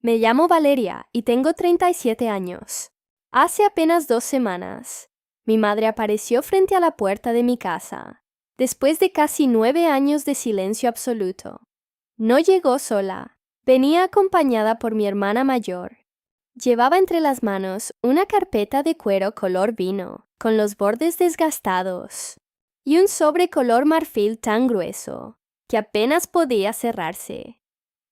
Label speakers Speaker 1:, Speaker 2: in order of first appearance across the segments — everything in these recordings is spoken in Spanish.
Speaker 1: Me llamo Valeria y tengo 37 años. Hace apenas 2 semanas, mi madre apareció frente a la puerta de mi casa, después de casi 9 años de silencio absoluto. No llegó sola, venía acompañada por mi hermana mayor. Llevaba entre las manos una carpeta de cuero color vino, con los bordes desgastados, y un sobre color marfil tan grueso que apenas podía cerrarse.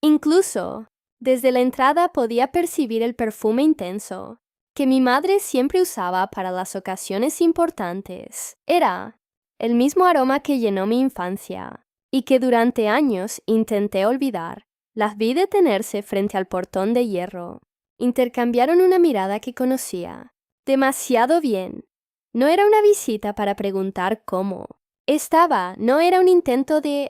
Speaker 1: Incluso, desde la entrada podía percibir el perfume intenso que mi madre siempre usaba para las ocasiones importantes. Era el mismo aroma que llenó mi infancia y que durante años intenté olvidar. Las vi detenerse frente al portón de hierro. Intercambiaron una mirada que conocía demasiado bien. No era una visita para preguntar cómo estaba, no era un intento de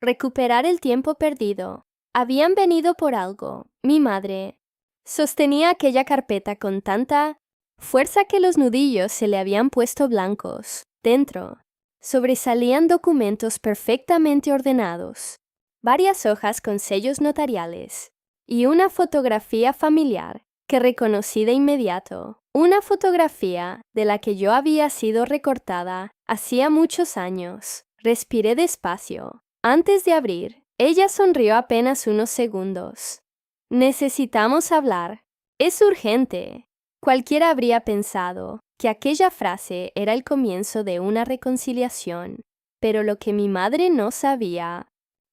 Speaker 1: recuperar el tiempo perdido. Habían venido por algo. Mi madre sostenía aquella carpeta con tanta fuerza que los nudillos se le habían puesto blancos. Dentro sobresalían documentos perfectamente ordenados, varias hojas con sellos notariales y una fotografía familiar que reconocí de inmediato. Una fotografía de la que yo había sido recortada hacía muchos años. Respiré despacio. Antes de abrir, ella sonrió apenas unos segundos. Necesitamos hablar. Es urgente. Cualquiera habría pensado que aquella frase era el comienzo de una reconciliación, pero lo que mi madre no sabía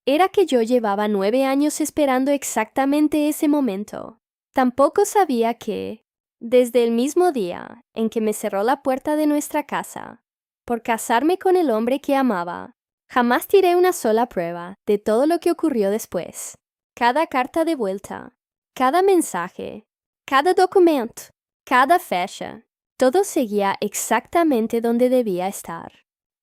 Speaker 1: era que yo llevaba 9 años esperando exactamente ese momento. Tampoco sabía que, desde el mismo día en que me cerró la puerta de nuestra casa, por casarme con el hombre que amaba, jamás tiré una sola prueba de todo lo que ocurrió después. Cada carta de vuelta, cada mensaje, cada documento, cada fecha, todo seguía exactamente donde debía estar.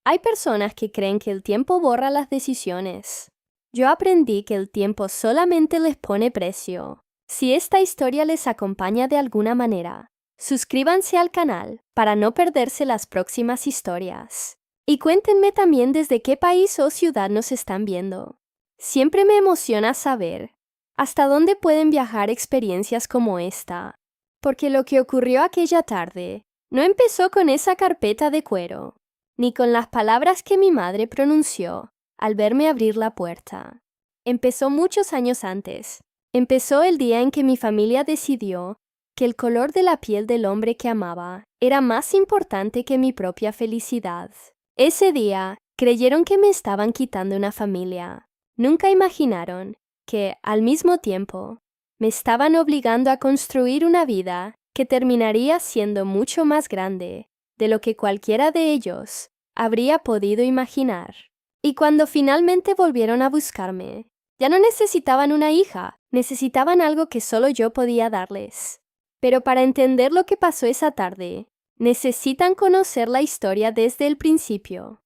Speaker 1: Hay personas que creen que el tiempo borra las decisiones. Yo aprendí que el tiempo solamente les pone precio. Si esta historia les acompaña de alguna manera, suscríbanse al canal para no perderse las próximas historias. Y cuéntenme también desde qué país o ciudad nos están viendo. Siempre me emociona saber hasta dónde pueden viajar experiencias como esta, porque lo que ocurrió aquella tarde no empezó con esa carpeta de cuero, ni con las palabras que mi madre pronunció al verme abrir la puerta. Empezó muchos años antes. Empezó el día en que mi familia decidió que el color de la piel del hombre que amaba era más importante que mi propia felicidad. Ese día creyeron que me estaban quitando una familia. Nunca imaginaron que, al mismo tiempo, me estaban obligando a construir una vida que terminaría siendo mucho más grande de lo que cualquiera de ellos habría podido imaginar. Y cuando finalmente volvieron a buscarme, ya no necesitaban una hija, necesitaban algo que solo yo podía darles. Pero para entender lo que pasó esa tarde, necesitan conocer la historia desde el principio.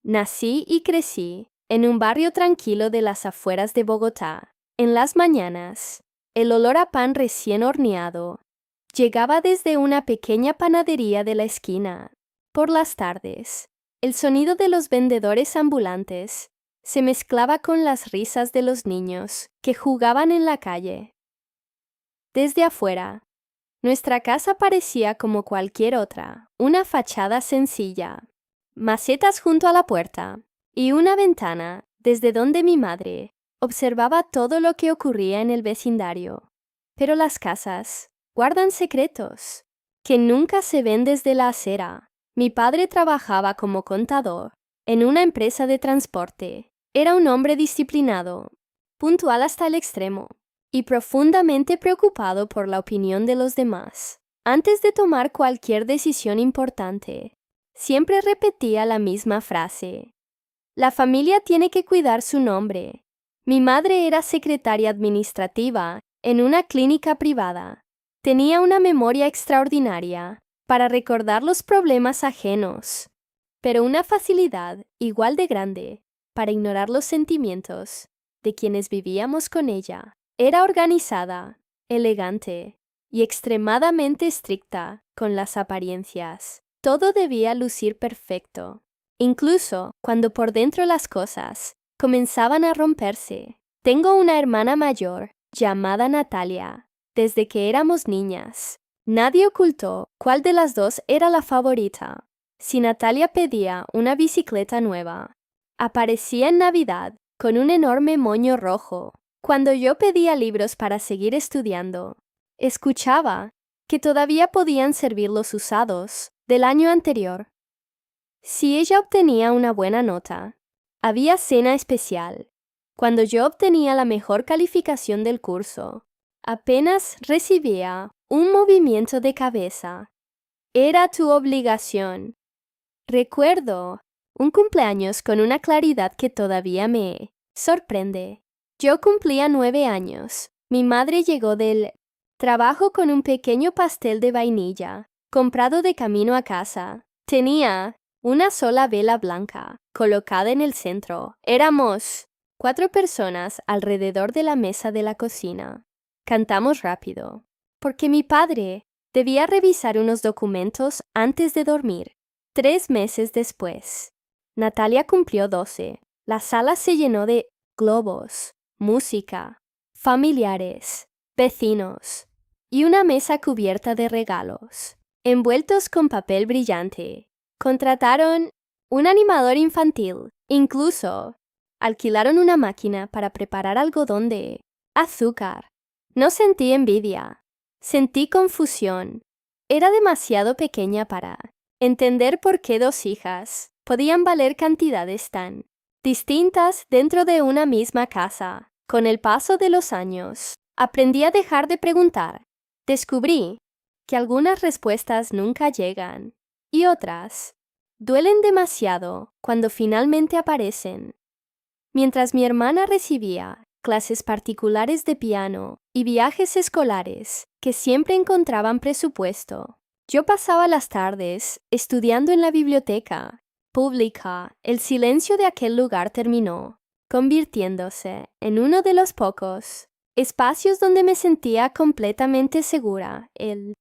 Speaker 1: Nací y crecí en un barrio tranquilo de las afueras de Bogotá. En las mañanas, el olor a pan recién horneado llegaba desde una pequeña panadería de la esquina. Por las tardes, el sonido de los vendedores ambulantes se mezclaba con las risas de los niños que jugaban en la calle. Desde afuera, nuestra casa parecía como cualquier otra, una fachada sencilla, macetas junto a la puerta y una ventana desde donde mi madre observaba todo lo que ocurría en el vecindario. Pero las casas guardan secretos que nunca se ven desde la acera. Mi padre trabajaba como contador en una empresa de transporte. Era un hombre disciplinado, puntual hasta el extremo, y profundamente preocupado por la opinión de los demás. Antes de tomar cualquier decisión importante, siempre repetía la misma frase: la familia tiene que cuidar su nombre. Mi madre era secretaria administrativa en una clínica privada. Tenía una memoria extraordinaria para recordar los problemas ajenos, pero una facilidad igual de grande para ignorar los sentimientos de quienes vivíamos con ella. Era organizada, elegante y extremadamente estricta con las apariencias. Todo debía lucir perfecto, incluso cuando por dentro las cosas comenzaban a romperse. Tengo una hermana mayor llamada Natalia, desde que éramos niñas. Nadie ocultó cuál de las dos era la favorita. Si Natalia pedía una bicicleta nueva, aparecía en Navidad con un enorme moño rojo. Cuando yo pedía libros para seguir estudiando, escuchaba que todavía podían servir los usados del año anterior. Si ella obtenía una buena nota, había cena especial. Cuando yo obtenía la mejor calificación del curso, apenas recibía un movimiento de cabeza. Era tu obligación. Recuerdo un cumpleaños con una claridad que todavía me sorprende. Yo cumplía 9 años. Mi madre llegó del trabajo con un pequeño pastel de vainilla, comprado de camino a casa. Tenía una sola vela blanca, colocada en el centro. Éramos 4 personas alrededor de la mesa de la cocina. Cantamos rápido, porque mi padre debía revisar unos documentos antes de dormir. 3 meses después, Natalia cumplió 12. La sala se llenó de globos, música, familiares, vecinos y una mesa cubierta de regalos, envueltos con papel brillante. Contrataron un animador infantil. Incluso alquilaron una máquina para preparar algodón de azúcar. No sentí envidia. Sentí confusión. Era demasiado pequeña para entender por qué 2 hijas podían valer cantidades tan distintas dentro de una misma casa. Con el paso de los años, aprendí a dejar de preguntar. Descubrí que algunas respuestas nunca llegan y otras duelen demasiado cuando finalmente aparecen. Mientras mi hermana recibía clases particulares de piano y viajes escolares que siempre encontraban presupuesto, yo pasaba las tardes estudiando en la biblioteca pública. El silencio de aquel lugar terminó convirtiéndose en uno de los pocos espacios donde me sentía completamente segura. El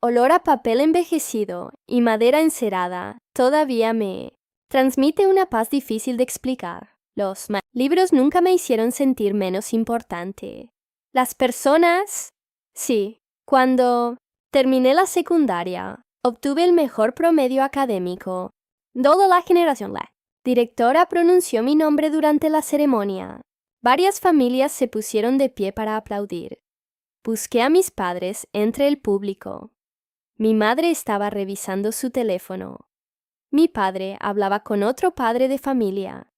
Speaker 1: olor a papel envejecido y madera encerada todavía me transmite una paz difícil de explicar. Los libros nunca me hicieron sentir menos importante. Las personas, sí. Cuando terminé la secundaria, obtuve el mejor promedio académico. Toda la generación. La directora pronunció mi nombre durante la ceremonia. Varias familias se pusieron de pie para aplaudir. Busqué a mis padres entre el público. Mi madre estaba revisando su teléfono. Mi padre hablaba con otro padre de familia.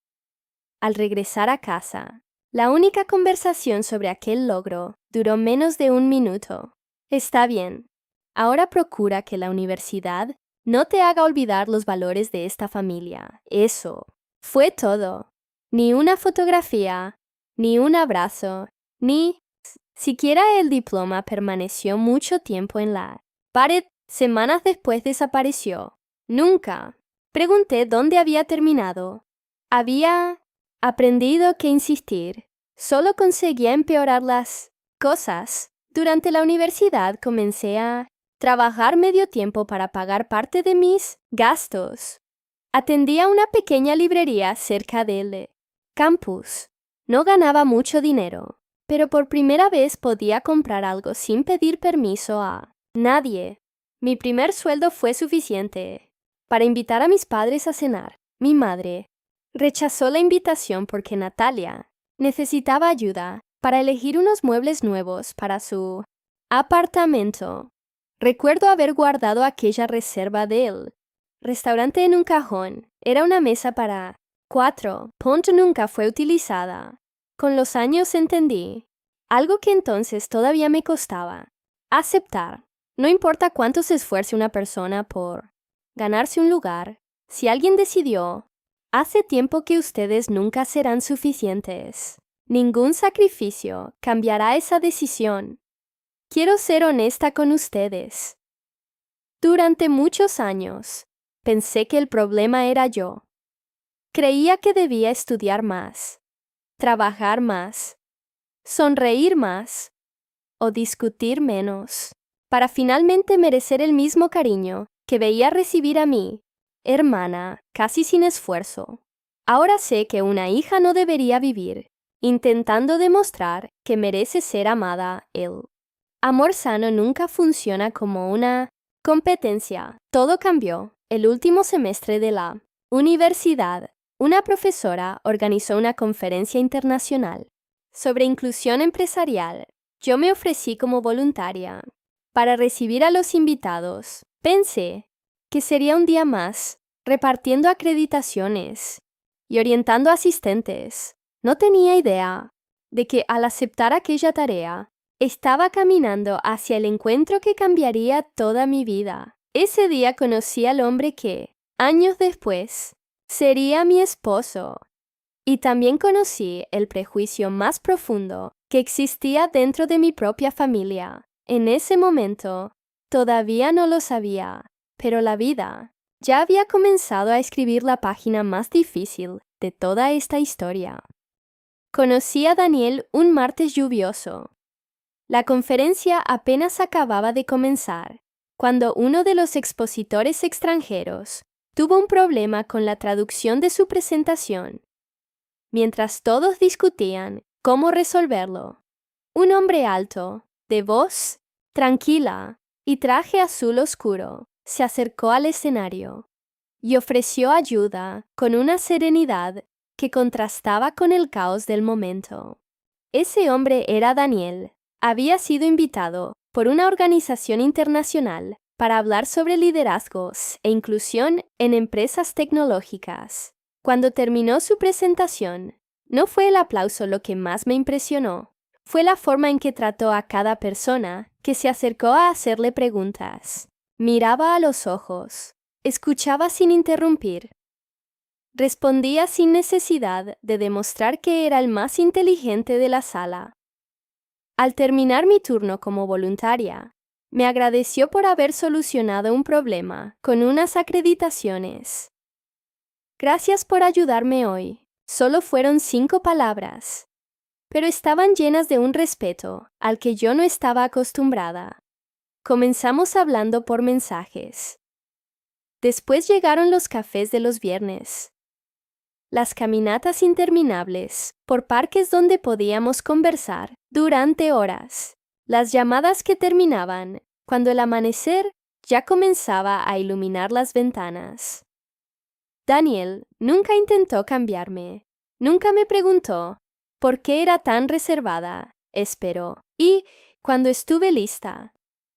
Speaker 1: Al regresar a casa, la única conversación sobre aquel logro duró menos de 1 minuto. Está bien. Ahora procura que la universidad no te haga olvidar los valores de esta familia. Eso fue todo. Ni una fotografía, ni un abrazo, ni siquiera el diploma permaneció mucho tiempo en la pared. Semanas después desapareció. Nunca. Pregunté dónde había terminado. Había aprendido que insistir solo conseguía empeorar las cosas. Durante la universidad comencé a trabajar medio tiempo para pagar parte de mis gastos. Atendía una pequeña librería cerca del campus. No ganaba mucho dinero, pero por primera vez podía comprar algo sin pedir permiso a nadie. Mi primer sueldo fue suficiente para invitar a mis padres a cenar. Mi madre rechazó la invitación porque Natalia necesitaba ayuda para elegir unos muebles nuevos para su apartamento. Recuerdo haber guardado aquella reserva del restaurante en un cajón. Era una mesa para 4. Punto nunca fue utilizada. Con los años entendí algo que entonces todavía me costaba aceptar. No importa cuánto se esfuerce una persona por ganarse un lugar, si alguien decidió, hace tiempo que ustedes nunca serán suficientes. Ningún sacrificio cambiará esa decisión. Quiero ser honesta con ustedes. Durante muchos años, pensé que el problema era yo. Creía que debía estudiar más, trabajar más, sonreír más o discutir menos, para finalmente merecer el mismo cariño que veía recibir a mi hermana casi sin esfuerzo. Ahora sé que una hija no debería vivir intentando demostrar que merece ser amada. El amor sano nunca funciona como una competencia. Todo cambió. El último semestre de la universidad, una profesora organizó una conferencia internacional sobre inclusión empresarial. Yo me ofrecí como voluntaria para recibir a los invitados. Pensé que sería un día más, repartiendo acreditaciones y orientando asistentes. No tenía idea de que al aceptar aquella tarea, estaba caminando hacia el encuentro que cambiaría toda mi vida. Ese día conocí al hombre que, años después, sería mi esposo. Y también conocí el prejuicio más profundo que existía dentro de mi propia familia. En ese momento, todavía no lo sabía, pero la vida ya había comenzado a escribir la página más difícil de toda esta historia. Conocí a Daniel un martes lluvioso. La conferencia apenas acababa de comenzar, cuando uno de los expositores extranjeros tuvo un problema con la traducción de su presentación. Mientras todos discutían cómo resolverlo, un hombre alto, de voz tranquila y traje azul oscuro, se acercó al escenario y ofreció ayuda con una serenidad que contrastaba con el caos del momento. Ese hombre era Daniel. Había sido invitado por una organización internacional para hablar sobre liderazgos e inclusión en empresas tecnológicas. Cuando terminó su presentación, no fue el aplauso lo que más me impresionó. Fue la forma en que trató a cada persona que se acercó a hacerle preguntas. Miraba a los ojos, escuchaba sin interrumpir. Respondía sin necesidad de demostrar que era el más inteligente de la sala. Al terminar mi turno como voluntaria, me agradeció por haber solucionado un problema con unas acreditaciones. Gracias por ayudarme hoy. Solo fueron 5 palabras, pero estaban llenas de un respeto al que yo no estaba acostumbrada. Comenzamos hablando por mensajes. Después llegaron los cafés de los viernes, las caminatas interminables por parques donde podíamos conversar durante horas, las llamadas que terminaban cuando el amanecer ya comenzaba a iluminar las ventanas. Daniel nunca intentó cambiarme, nunca me preguntó por qué era tan reservada. Esperó, y, cuando estuve lista,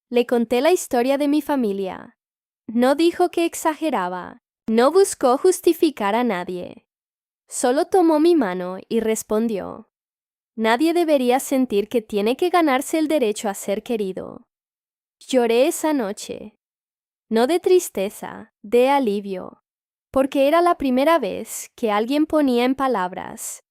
Speaker 1: le conté la historia de mi familia. No dijo que exageraba, no buscó justificar a nadie. Solo tomó mi mano y respondió: nadie debería sentir que tiene que ganarse el derecho a ser querido. Lloré esa noche, no de tristeza, de alivio, porque era la primera vez que alguien ponía en palabras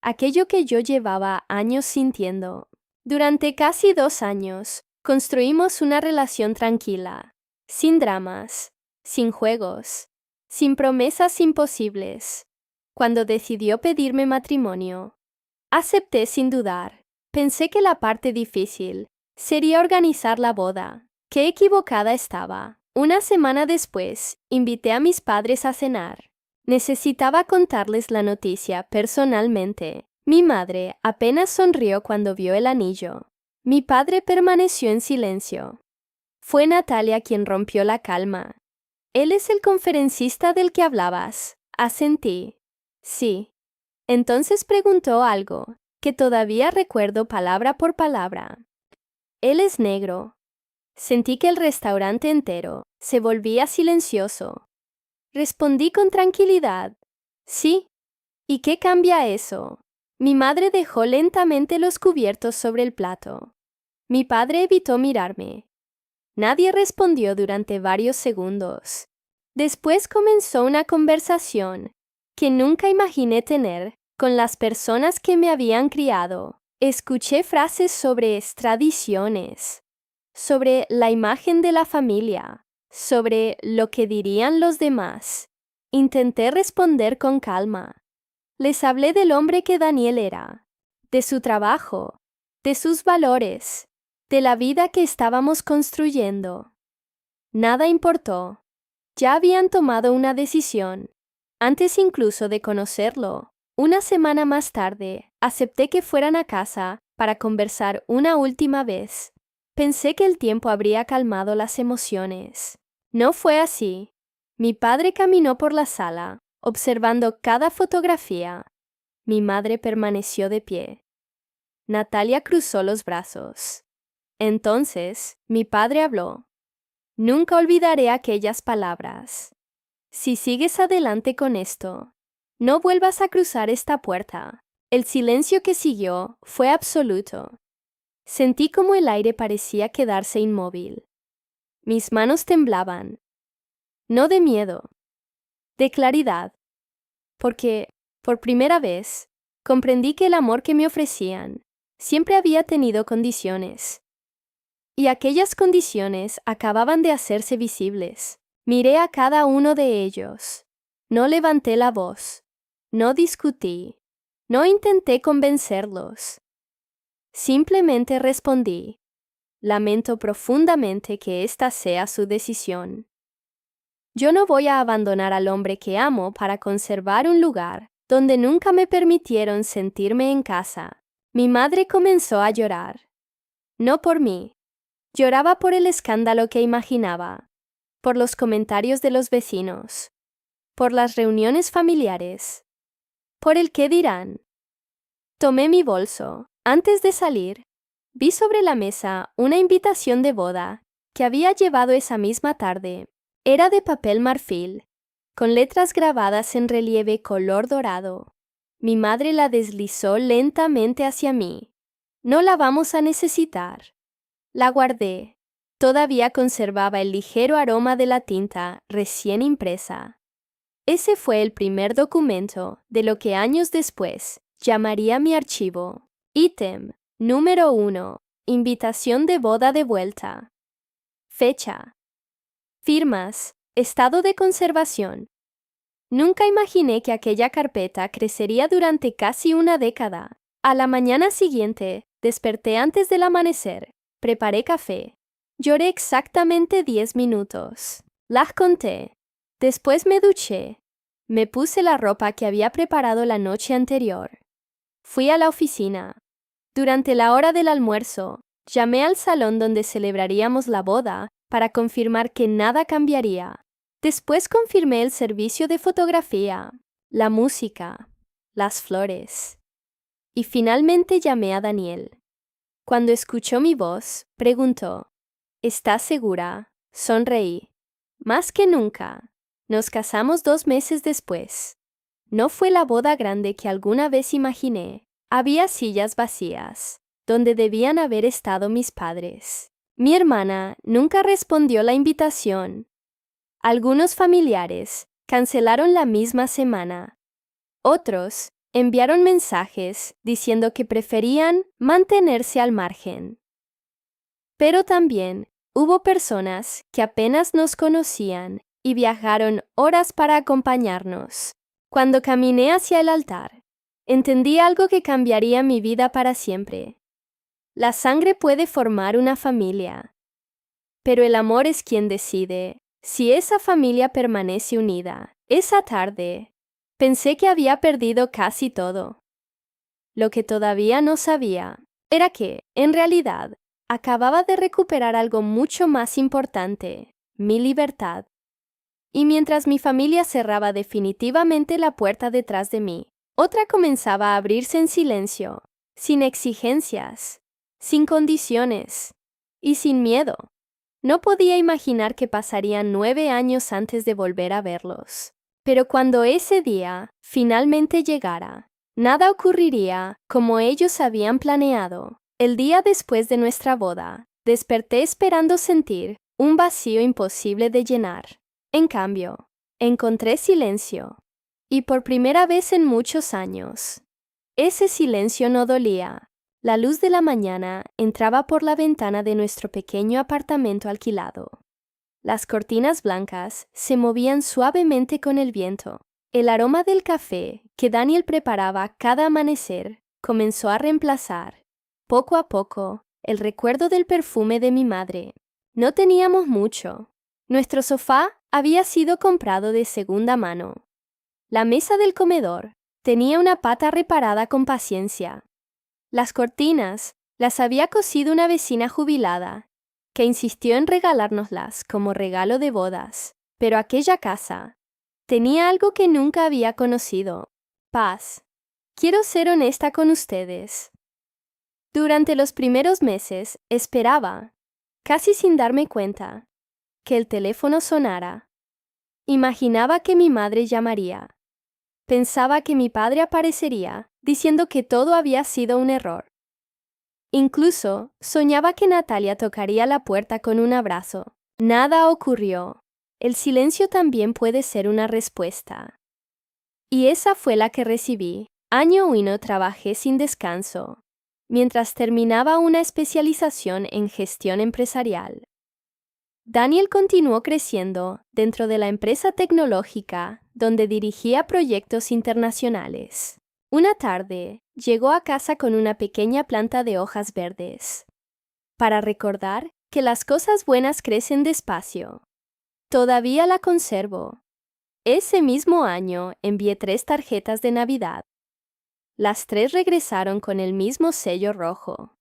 Speaker 1: aquello que yo llevaba años sintiendo. Durante casi 2 años, construimos una relación tranquila, sin dramas, sin juegos, sin promesas imposibles. Cuando decidió pedirme matrimonio, acepté sin dudar. Pensé que la parte difícil sería organizar la boda. Qué equivocada estaba. Una semana después, invité a mis padres a cenar. Necesitaba contarles la noticia personalmente. Mi madre apenas sonrió cuando vio el anillo. Mi padre permaneció en silencio. Fue Natalia quien rompió la calma. «Él es el conferencista del que hablabas», asentí. «Sí». Entonces preguntó algo que todavía recuerdo palabra por palabra. «Él es negro». Sentí que el restaurante entero se volvía silencioso. Respondí con tranquilidad: «Sí». «¿Y qué cambia eso?». Mi madre dejó lentamente los cubiertos sobre el plato. Mi padre evitó mirarme. Nadie respondió durante varios segundos. Después comenzó una conversación que nunca imaginé tener con las personas que me habían criado. Escuché frases sobre tradiciones, sobre la imagen de la familia, sobre lo que dirían los demás. Intenté responder con calma. Les hablé del hombre que Daniel era, de su trabajo, de sus valores, de la vida que estábamos construyendo. Nada importó. Ya habían tomado una decisión, antes incluso de conocerlo. Una semana más tarde, acepté que fueran a casa para conversar una última vez. Pensé que el tiempo habría calmado las emociones. No fue así. Mi padre caminó por la sala, observando cada fotografía. Mi madre permaneció de pie. Natalia cruzó los brazos. Entonces, mi padre habló. Nunca olvidaré aquellas palabras. Si sigues adelante con esto, no vuelvas a cruzar esta puerta. El silencio que siguió fue absoluto. Sentí como el aire parecía quedarse inmóvil. Mis manos temblaban. No de miedo, de claridad. Porque, por primera vez, comprendí que el amor que me ofrecían siempre había tenido condiciones. Y aquellas condiciones acababan de hacerse visibles. Miré a cada uno de ellos. No levanté la voz. No discutí. No intenté convencerlos. Simplemente respondí. Lamento profundamente que esta sea su decisión. Yo no voy a abandonar al hombre que amo para conservar un lugar donde nunca me permitieron sentirme en casa. Mi madre comenzó a llorar. No por mí. Lloraba por el escándalo que imaginaba, por los comentarios de los vecinos, por las reuniones familiares, por el qué dirán. Tomé mi bolso. Antes de salir, vi sobre la mesa una invitación de boda que había llevado esa misma tarde. Era de papel marfil, con letras grabadas en relieve color dorado. Mi madre la deslizó lentamente hacia mí. No la vamos a necesitar. La guardé. Todavía conservaba el ligero aroma de la tinta recién impresa. Ese fue el primer documento de lo que años después llamaría mi archivo. Ítem número 1. Invitación de boda de vuelta. Fecha. Firmas. Estado de conservación. Nunca imaginé que aquella carpeta crecería durante casi una década. A la mañana siguiente, desperté antes del amanecer. Preparé café. Lloré exactamente 10 minutos. Las conté. Después me duché. Me puse la ropa que había preparado la noche anterior. Fui a la oficina. Durante la hora del almuerzo, llamé al salón donde celebraríamos la boda para confirmar que nada cambiaría. Después confirmé el servicio de fotografía, la música, las flores. Y finalmente llamé a Daniel. Cuando escuchó mi voz, preguntó, ¿estás segura? Sonreí. Más que nunca. Nos casamos 2 meses después. No fue la boda grande que alguna vez imaginé. Había sillas vacías, donde debían haber estado mis padres. Mi hermana nunca respondió la invitación. Algunos familiares cancelaron la misma semana. Otros enviaron mensajes diciendo que preferían mantenerse al margen. Pero también hubo personas que apenas nos conocían y viajaron horas para acompañarnos. Cuando caminé hacia el altar, entendí algo que cambiaría mi vida para siempre. La sangre puede formar una familia, pero el amor es quien decide si esa familia permanece unida. Esa tarde, pensé que había perdido casi todo. Lo que todavía no sabía era que, en realidad, acababa de recuperar algo mucho más importante, mi libertad. Y mientras mi familia cerraba definitivamente la puerta detrás de mí, otra comenzaba a abrirse en silencio, sin exigencias, sin condiciones y sin miedo. No podía imaginar que pasarían 9 años antes de volver a verlos. Pero cuando ese día finalmente llegara, nada ocurriría como ellos habían planeado. El día después de nuestra boda, desperté esperando sentir un vacío imposible de llenar. En cambio, encontré silencio. Y por primera vez en muchos años, ese silencio no dolía. La luz de la mañana entraba por la ventana de nuestro pequeño apartamento alquilado. Las cortinas blancas se movían suavemente con el viento. El aroma del café que Daniel preparaba cada amanecer comenzó a reemplazar, poco a poco, el recuerdo del perfume de mi madre. No teníamos mucho. Nuestro sofá había sido comprado de segunda mano. La mesa del comedor Tenía una pata reparada con paciencia. Las cortinas las había cosido una vecina jubilada, que insistió en regalárnoslas como regalo de bodas. Pero aquella casa tenía algo que nunca había conocido: paz. Quiero ser honesta con ustedes. Durante los primeros meses esperaba, casi sin darme cuenta, que el teléfono sonara. Imaginaba que mi madre llamaría. Pensaba que mi padre aparecería, diciendo que todo había sido un error. Incluso soñaba que Natalia tocaría la puerta con un abrazo. Nada ocurrió. El silencio también puede ser una respuesta. Y esa fue la que recibí. Año 1 trabajé sin descanso, mientras terminaba una especialización en gestión empresarial. Daniel continuó creciendo dentro de la empresa tecnológica donde dirigía proyectos internacionales. Una tarde, llegó a casa con una pequeña planta de hojas verdes, para recordar que las cosas buenas crecen despacio. Todavía la conservo. Ese mismo año envié 3 tarjetas de Navidad. Las 3 regresaron con el mismo sello rojo.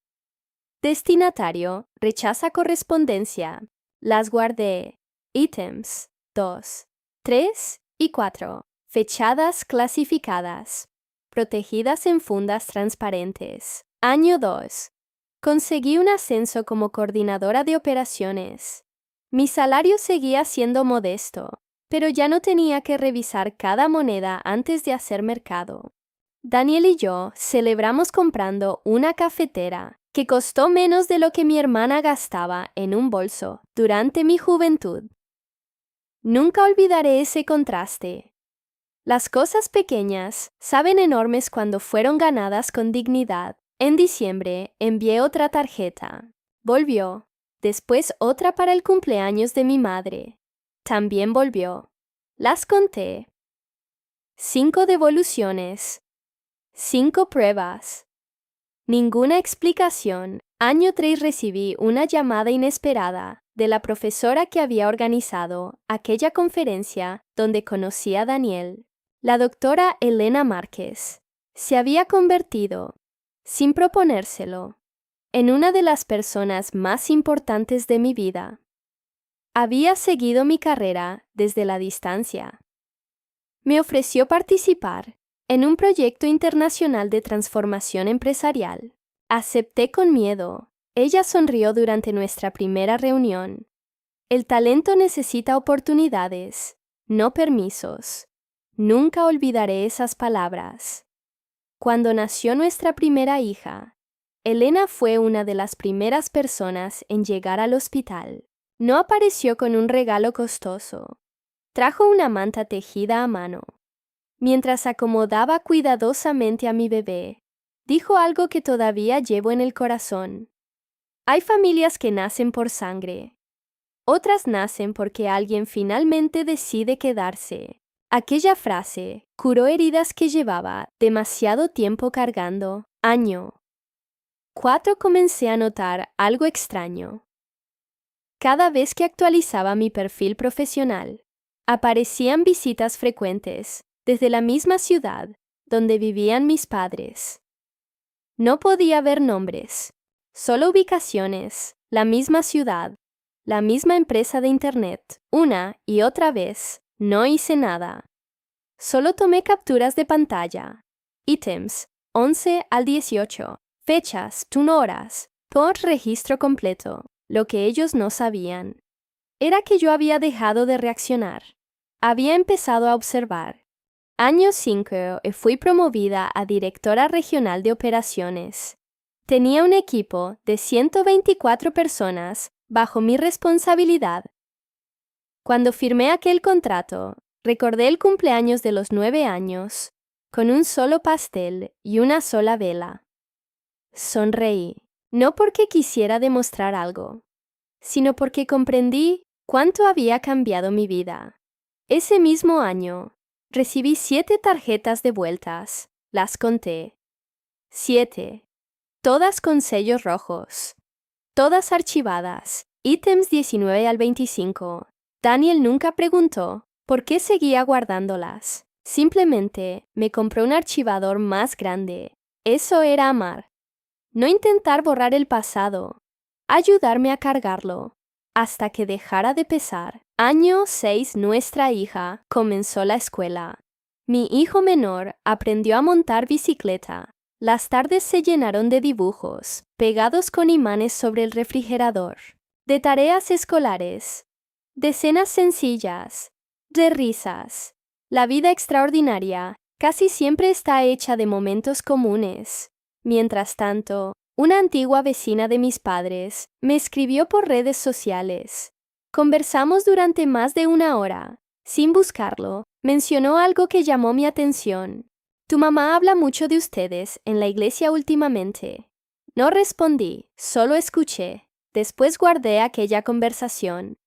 Speaker 1: Destinatario: rechaza correspondencia. Las guardé. Ítems 2, 3 y 4. Fechadas clasificadas. Protegidas en fundas transparentes. Año 2. Conseguí un ascenso como coordinadora de operaciones. Mi salario seguía siendo modesto, pero ya no tenía que revisar cada moneda antes de hacer mercado. Daniel y yo celebramos comprando una cafetera que costó menos de lo que mi hermana gastaba en un bolso durante mi juventud. Nunca olvidaré ese contraste. Las cosas pequeñas saben enormes cuando fueron ganadas con dignidad. En diciembre envié otra tarjeta. Volvió. Después otra para el cumpleaños de mi madre. También volvió. Las conté. 5 devoluciones. 5 pruebas. Ninguna explicación. Año 3 recibí una llamada inesperada de la profesora que había organizado aquella conferencia donde conocí a Daniel. La doctora Elena Márquez se había convertido, sin proponérselo, en una de las personas más importantes de mi vida. Había seguido mi carrera desde la distancia. Me ofreció participar en un proyecto internacional de transformación empresarial. Acepté con miedo. Ella sonrió durante nuestra primera reunión. El talento necesita oportunidades, no permisos. Nunca olvidaré esas palabras. Cuando nació nuestra primera hija, Elena fue una de las primeras personas en llegar al hospital. No apareció con un regalo costoso. Trajo una manta tejida a mano. Mientras acomodaba cuidadosamente a mi bebé, dijo algo que todavía llevo en el corazón. Hay familias que nacen por sangre. Otras nacen porque alguien finalmente decide quedarse. Aquella frase curó heridas que llevaba demasiado tiempo cargando. Año 4 comencé a notar algo extraño. Cada vez que actualizaba mi perfil profesional, aparecían visitas frecuentes desde la misma ciudad donde vivían mis padres. No podía ver nombres, solo ubicaciones, la misma ciudad, la misma empresa de internet. Una y otra vez, no hice nada. Solo tomé capturas de pantalla. Ítems 11 al 18. Fechas, horas, por registro completo. Lo que ellos no sabían era que yo había dejado de reaccionar. Había empezado a observar. Año 5 y fui promovida a directora regional de operaciones. Tenía un equipo de 124 personas bajo mi responsabilidad. Cuando firmé aquel contrato, recordé el cumpleaños de los 9 años, con un solo pastel y una sola vela. Sonreí, no porque quisiera demostrar algo, sino porque comprendí cuánto había cambiado mi vida. Ese mismo año, recibí 7 tarjetas de vueltas. Las conté. 7. Todas con sellos rojos. Todas archivadas. Ítems 19 al 25. Daniel nunca preguntó por qué seguía guardándolas. Simplemente me compré un archivador más grande. Eso era amar. No intentar borrar el pasado. Ayudarme a cargarlo. Hasta que dejara de pesar. Año 6, nuestra hija comenzó la escuela. Mi hijo menor aprendió a montar bicicleta. Las tardes se llenaron de dibujos, pegados con imanes sobre el refrigerador, de tareas escolares, de cenas sencillas, de risas. La vida extraordinaria casi siempre está hecha de momentos comunes. Mientras tanto, una antigua vecina de mis padres me escribió por redes sociales. Conversamos durante más de una hora. Sin buscarlo, mencionó algo que llamó mi atención. Tu mamá habla mucho de ustedes en la iglesia últimamente. No respondí, solo escuché. Después guardé aquella conversación.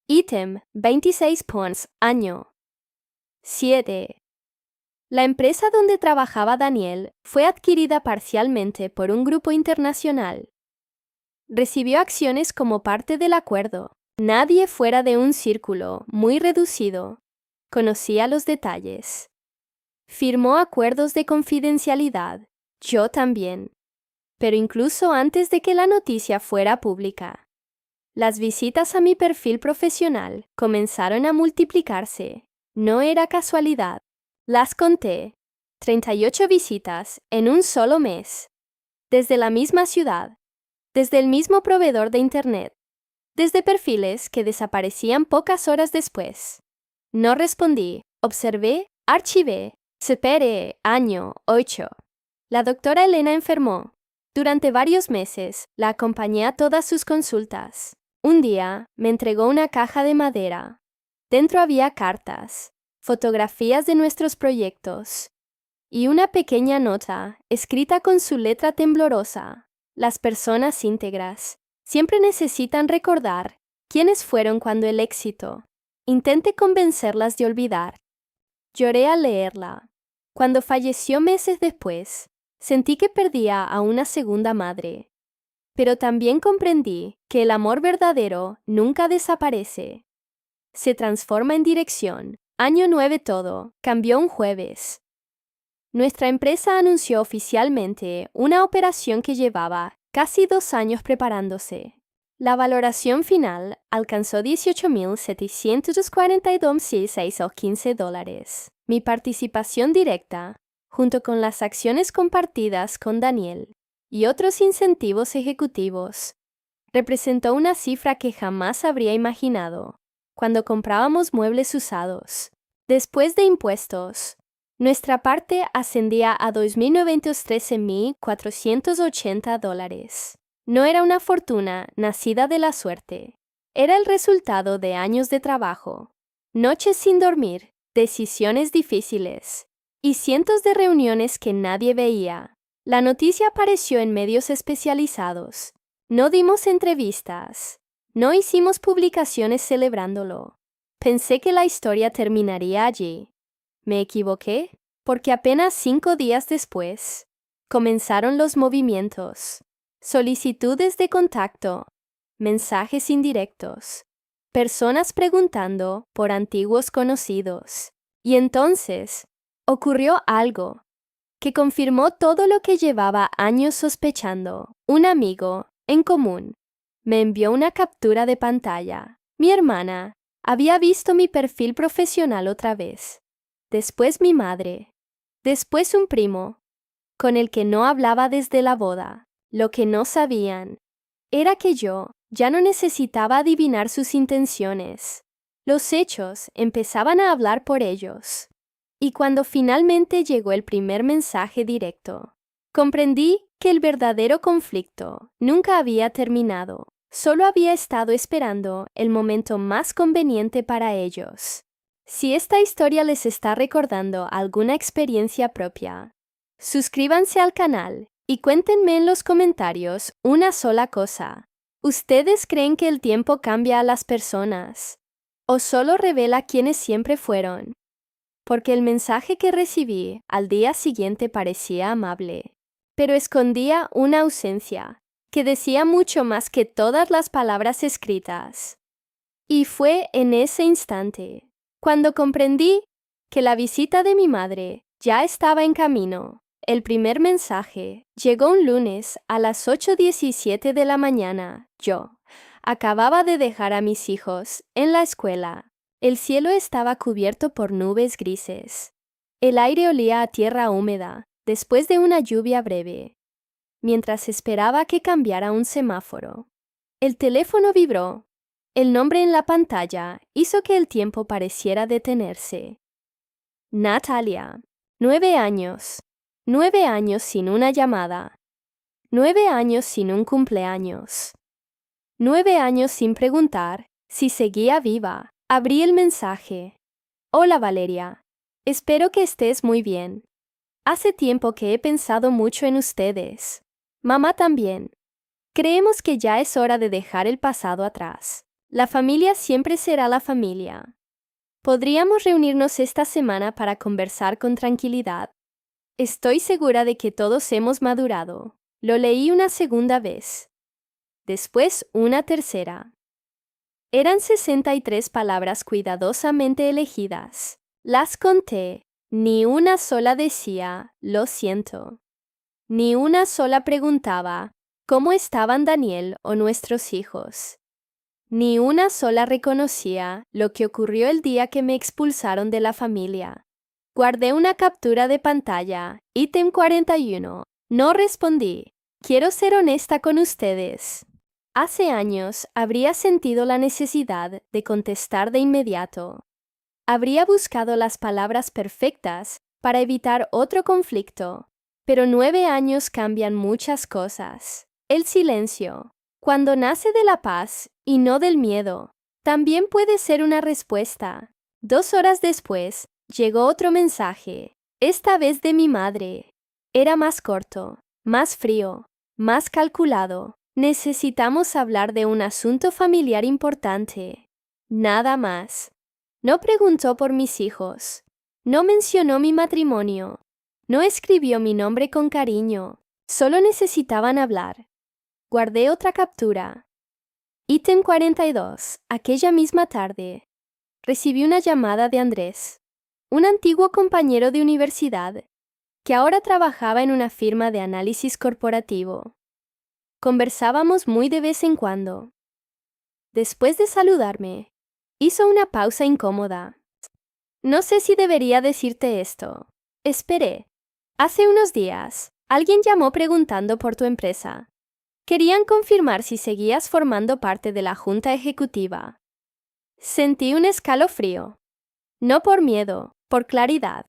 Speaker 1: Ítem 26 points, año 7. La empresa donde trabajaba Daniel fue adquirida parcialmente por un grupo internacional. Recibió acciones como parte del acuerdo. Nadie fuera de un círculo muy reducido conocía los detalles. Firmó acuerdos de confidencialidad. Yo también. Pero incluso antes de que la noticia fuera pública, las visitas a mi perfil profesional comenzaron a multiplicarse. No era casualidad. Las conté. 38 visitas en un solo mes. Desde la misma ciudad. Desde el mismo proveedor de Internet. Desde perfiles que desaparecían pocas horas después. No respondí. Observé, archivé. Esperé, año 8. La doctora Elena enfermó. Durante varios meses, la acompañé a todas sus consultas. Un día, me entregó una caja de madera. Dentro había cartas, fotografías de nuestros proyectos y una pequeña nota escrita con su letra temblorosa. Las personas íntegras siempre necesitan recordar quiénes fueron cuando el éxito. Intente convencerlas de olvidar. Lloré al leerla. Cuando falleció meses después, sentí que perdía a una segunda madre. Pero también comprendí que el amor verdadero nunca desaparece. Se transforma en dirección. Año 9 todo. Cambió un jueves. Nuestra empresa anunció oficialmente una operación que llevaba casi 2 años preparándose. La valoración final alcanzó $18,742,615. Mi participación directa, junto con las acciones compartidas con Daniel y otros incentivos ejecutivos, representó una cifra que jamás habría imaginado cuando comprábamos muebles usados. Después de impuestos, nuestra parte ascendía a $2,913,480. No era una fortuna nacida de la suerte. Era el resultado de años de trabajo, noches sin dormir, decisiones difíciles y cientos de reuniones que nadie veía. La noticia apareció en medios especializados. No dimos entrevistas. No hicimos publicaciones celebrándolo. Pensé que la historia terminaría allí. Me equivoqué, porque apenas 5 días después, comenzaron los movimientos. Solicitudes de contacto, mensajes indirectos, personas preguntando por antiguos conocidos. Y entonces ocurrió algo que confirmó todo lo que llevaba años sospechando. Un amigo en común me envió una captura de pantalla. Mi hermana había visto mi perfil profesional otra vez. Después mi madre. Después un primo, con el que no hablaba desde la boda. Lo que no sabían era que yo ya no necesitaba adivinar sus intenciones. Los hechos empezaban a hablar por ellos. Y cuando finalmente llegó el primer mensaje directo, comprendí que el verdadero conflicto nunca había terminado. Solo había estado esperando el momento más conveniente para ellos. Si esta historia les está recordando alguna experiencia propia, suscríbanse al canal y cuéntenme en los comentarios una sola cosa. ¿Ustedes creen que el tiempo cambia a las personas? ¿O solo revela quiénes siempre fueron? Porque el mensaje que recibí al día siguiente parecía amable, pero escondía una ausencia que decía mucho más que todas las palabras escritas. Y fue en ese instante cuando comprendí que la visita de mi madre ya estaba en camino. El primer mensaje llegó un lunes a las 8:17 de la mañana. Yo acababa de dejar a mis hijos en la escuela. El cielo estaba cubierto por nubes grises. El aire olía a tierra húmeda después de una lluvia breve. Mientras esperaba que cambiara un semáforo, el teléfono vibró. El nombre en la pantalla hizo que el tiempo pareciera detenerse. Natalia, 9 años. 9 años sin una llamada. 9 años sin un cumpleaños. 9 años sin preguntar si seguía viva. Abrí el mensaje. Hola Valeria. Espero que estés muy bien. Hace tiempo que he pensado mucho en ustedes. Mamá también. Creemos que ya es hora de dejar el pasado atrás. La familia siempre será la familia. ¿Podríamos reunirnos esta semana para conversar con tranquilidad? Estoy segura de que todos hemos madurado. Lo leí una segunda vez. Después una tercera. Eran 63 palabras cuidadosamente elegidas. Las conté. Ni una sola decía, lo siento. Ni una sola preguntaba, ¿cómo estaban Daniel o nuestros hijos? Ni una sola reconocía lo que ocurrió el día que me expulsaron de la familia. Guardé una captura de pantalla. Ítem 41. No respondí. Quiero ser honesta con ustedes. Hace años habría sentido la necesidad de contestar de inmediato. Habría buscado las palabras perfectas para evitar otro conflicto. Pero 9 años cambian muchas cosas. El silencio, cuando nace de la paz y no del miedo, también puede ser una respuesta. 2 horas después, llegó otro mensaje, esta vez de mi madre. Era más corto, más frío, más calculado. Necesitamos hablar de un asunto familiar importante. Nada más. No preguntó por mis hijos. No mencionó mi matrimonio. No escribió mi nombre con cariño. Solo necesitaban hablar. Guardé otra captura. Ítem 42. Aquella misma tarde, recibí una llamada de Andrés, un antiguo compañero de universidad, que ahora trabajaba en una firma de análisis corporativo. Conversábamos muy de vez en cuando. Después de saludarme, hizo una pausa incómoda. No sé si debería decirte esto. Esperé. Hace unos días, alguien llamó preguntando por tu empresa. Querían confirmar si seguías formando parte de la junta ejecutiva. Sentí un escalofrío. No por miedo, por claridad.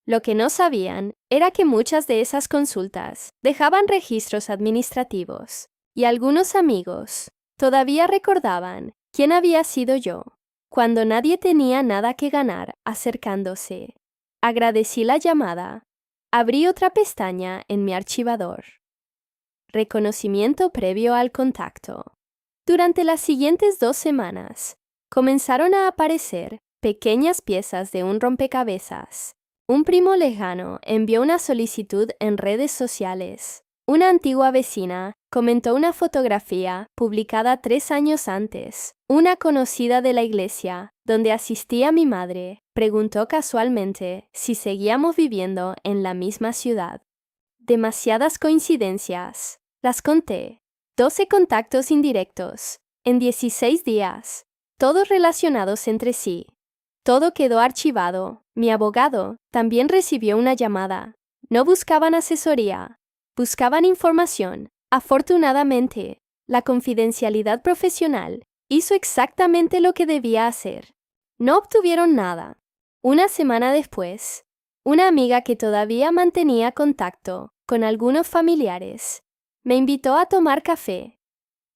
Speaker 1: Lo que no sabían era que muchas de esas consultas dejaban registros administrativos, y algunos amigos todavía recordaban quién había sido yo, cuando nadie tenía nada que ganar acercándose. Agradecí la llamada. Abrí otra pestaña en mi archivador. Reconocimiento previo al contacto. Durante las siguientes 2 semanas, comenzaron a aparecer pequeñas piezas de un rompecabezas. Un primo lejano envió una solicitud en redes sociales. Una antigua vecina comentó una fotografía publicada 3 años antes. Una conocida de la iglesia, donde asistía mi madre, preguntó casualmente si seguíamos viviendo en la misma ciudad. Demasiadas coincidencias. Las conté. 12 contactos indirectos, en 16 días, todos relacionados entre sí. Todo quedó archivado. Mi abogado también recibió una llamada. No buscaban asesoría, buscaban información. Afortunadamente, la confidencialidad profesional hizo exactamente lo que debía hacer. No obtuvieron nada. Una semana después, una amiga que todavía mantenía contacto con algunos familiares me invitó a tomar café.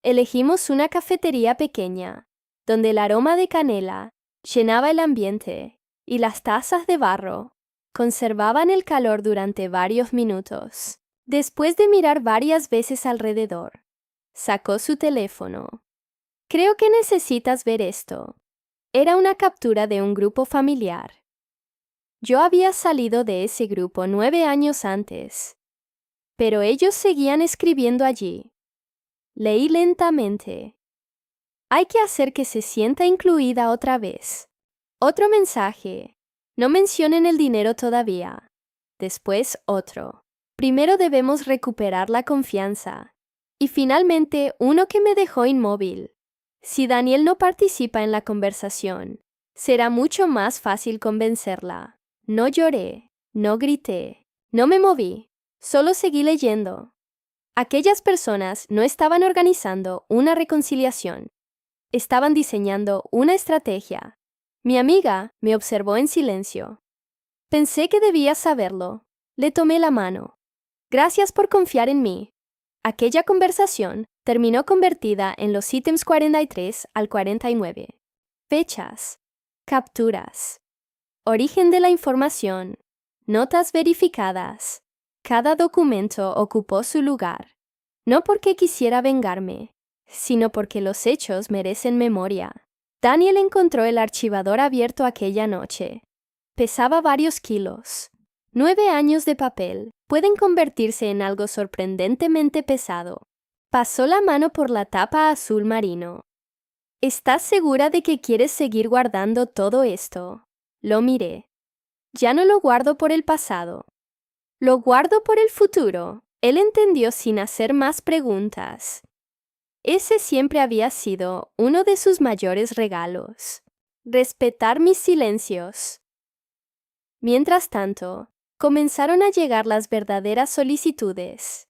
Speaker 1: Elegimos una cafetería pequeña, donde el aroma de canela llenaba el ambiente y las tazas de barro conservaban el calor durante varios minutos. Después de mirar varias veces alrededor, sacó su teléfono. Creo que necesitas ver esto. Era una captura de un grupo familiar. Yo había salido de ese grupo 9 años antes, pero ellos seguían escribiendo allí. Leí lentamente. Hay que hacer que se sienta incluida otra vez. Otro mensaje. No mencionen el dinero todavía. Después otro. Primero debemos recuperar la confianza. Y finalmente uno que me dejó inmóvil. Si Daniel no participa en la conversación, será mucho más fácil convencerla. No lloré, no grité, no me moví, solo seguí leyendo. Aquellas personas no estaban organizando una reconciliación. Estaban diseñando una estrategia. Mi amiga me observó en silencio. Pensé que debía saberlo. Le tomé la mano. Gracias por confiar en mí. Aquella conversación terminó convertida en los ítems 43 al 49. Fechas. Capturas. Origen de la información. Notas verificadas. Cada documento ocupó su lugar. No porque quisiera vengarme, sino porque los hechos merecen memoria. Daniel encontró el archivador abierto aquella noche. Pesaba varios kilos. 9 años de papel pueden convertirse en algo sorprendentemente pesado. Pasó la mano por la tapa azul marino. ¿Estás segura de que quieres seguir guardando todo esto? Lo miré. Ya no lo guardo por el pasado. Lo guardo por el futuro. Él entendió sin hacer más preguntas. Ese siempre había sido uno de sus mayores regalos. Respetar mis silencios. Mientras tanto, comenzaron a llegar las verdaderas solicitudes.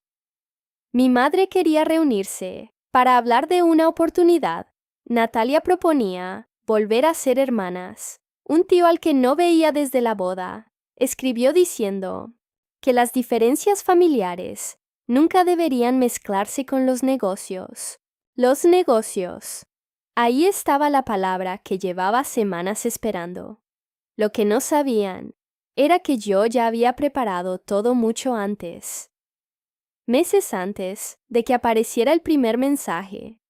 Speaker 1: Mi madre quería reunirse para hablar de una oportunidad. Natalia proponía volver a ser hermanas. Un tío al que no veía desde la boda escribió diciendo que las diferencias familiares nunca deberían mezclarse con los negocios. Los negocios. Ahí estaba la palabra que llevaba semanas esperando. Lo que no sabían era que yo ya había preparado todo mucho antes. Meses antes de que apareciera el primer mensaje,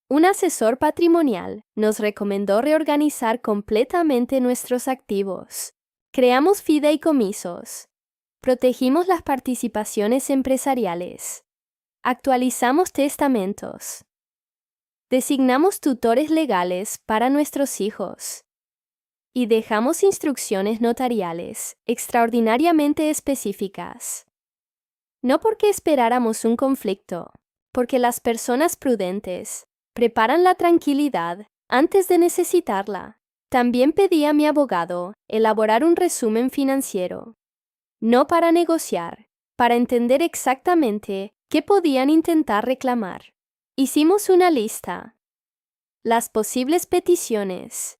Speaker 1: un asesor patrimonial nos recomendó reorganizar completamente nuestros activos. Creamos fideicomisos. Protegimos las participaciones empresariales. Actualizamos testamentos. Designamos tutores legales para nuestros hijos. Y dejamos instrucciones notariales extraordinariamente específicas. No porque esperáramos un conflicto, porque las personas prudentes preparan la tranquilidad antes de necesitarla. También pedí a mi abogado elaborar un resumen financiero. No para negociar, para entender exactamente qué podían intentar reclamar. Hicimos una lista. Las posibles peticiones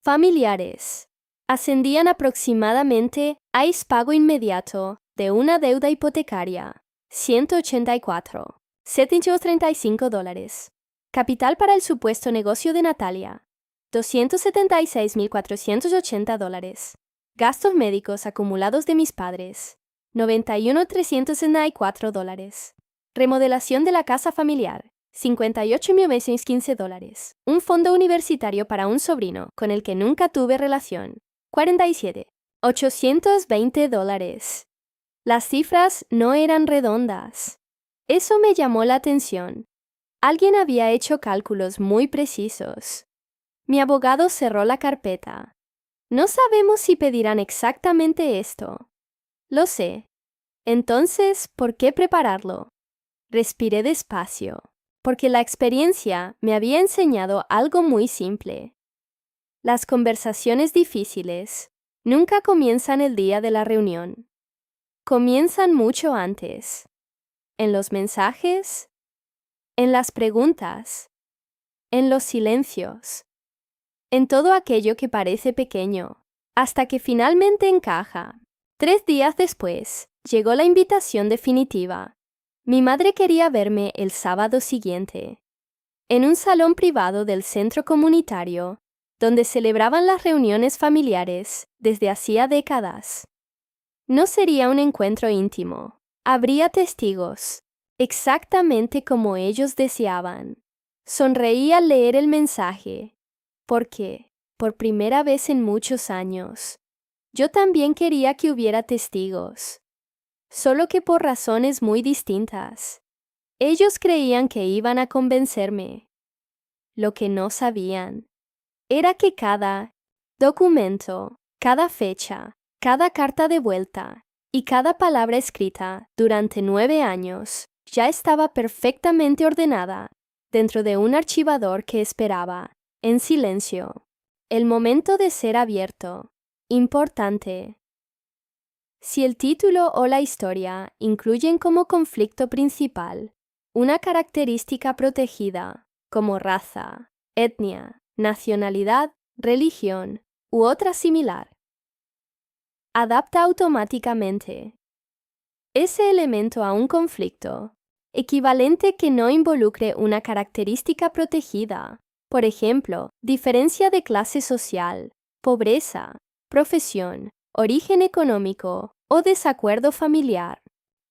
Speaker 1: familiares ascendían aproximadamente a pago inmediato de una deuda hipotecaria, $735. Capital para el supuesto negocio de Natalia, $276,480. Gastos médicos acumulados de mis padres, $91,364. Remodelación de la casa familiar, $58,915. Un fondo universitario para un sobrino con el que nunca tuve relación, $47,820. Las cifras no eran redondas. Eso me llamó la atención. Alguien había hecho cálculos muy precisos. Mi abogado cerró la carpeta. No sabemos si pedirán exactamente esto. Lo sé. Entonces, ¿por qué prepararlo? Respiré despacio, porque la experiencia me había enseñado algo muy simple. Las conversaciones difíciles nunca comienzan el día de la reunión. Comienzan mucho antes. En los mensajes, en las preguntas, en los silencios, en todo aquello que parece pequeño, hasta que finalmente encaja. 3 días después, llegó la invitación definitiva. Mi madre quería verme el sábado siguiente, en un salón privado del centro comunitario, donde celebraban las reuniones familiares desde hacía décadas. No sería un encuentro íntimo. Habría testigos, exactamente como ellos deseaban. Sonreí al leer el mensaje, porque, por primera vez en muchos años, yo también quería que hubiera testigos, solo que por razones muy distintas. Ellos creían que iban a convencerme. Lo que no sabían era que cada documento Cada fecha, cada carta de vuelta y cada palabra escrita durante 9 años ya estaba perfectamente ordenada dentro de un archivador que esperaba, en silencio, el momento de ser abierto. Importante. Si el título o la historia incluyen como conflicto principal una característica protegida, como raza, etnia, nacionalidad, religión u otra similar, adapta automáticamente ese elemento a un conflicto equivalente que no involucre una característica protegida, por ejemplo, diferencia de clase social, pobreza, profesión, origen económico o desacuerdo familiar.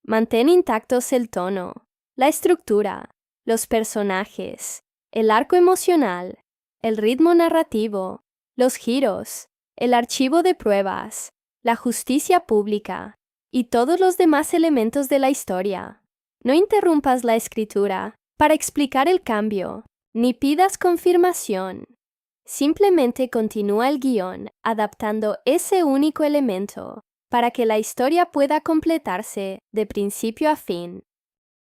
Speaker 1: Mantén intactos el tono, la estructura, los personajes, el arco emocional, el ritmo narrativo, los giros, el archivo de pruebas, la justicia pública y todos los demás elementos de la historia. No interrumpas la escritura para explicar el cambio, ni pidas confirmación. Simplemente continúa el guión adaptando ese único elemento para que la historia pueda completarse de principio a fin.